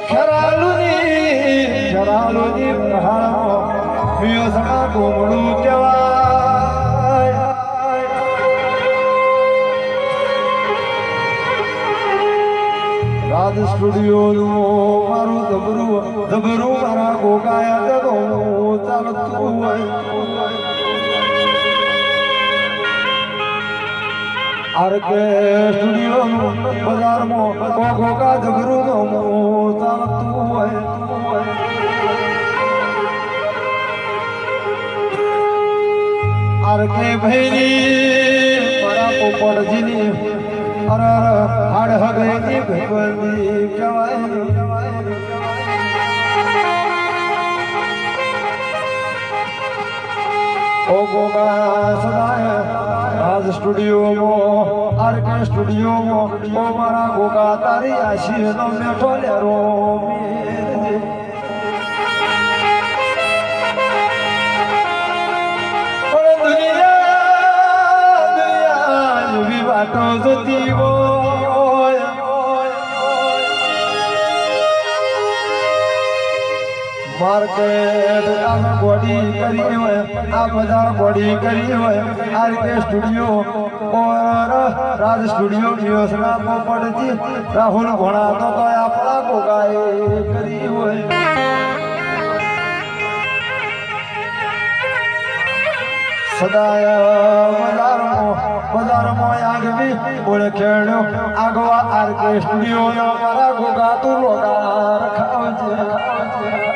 ખેરાલુની પહાડમાં મિયોસના ગોમડું કહેવાય. રાજ સ્ટુડિયોનું મારું જબરું મારા ગોગાયા જગો ચાલતું હોય. આરકે સ્ટુડિયોનું બજારમાં ગોગા જબરું ચાલતું હોય. આરકે ભાઈની મારા પોપટજીની હાડ હગઈની ભગવતી કહેવાય. ઓ ગોગા સદાય રાજ સ્ટુડિયોમાં આરકે સ્ટુડિયોમાં ઓ મારા ગોગા તારી આશીનો મેઠો લેરો વાતો જોતી હોય. માર્કેટ આ બોડી કરી હોય, આ બજાર બોડી કરી હોય. આરકે સ્ટુડિયો ઓર રાજ સ્ટુડિયો મિયોસના પોપટજી રાહુલ ઘોણા તો આપણા ગોગાએ કરી હોય. સદાય બજારમાં આગવી ઓળખેણો આગવા આરકે સ્ટુડિયો મારા ગોગા તું લોગા રખાવજે.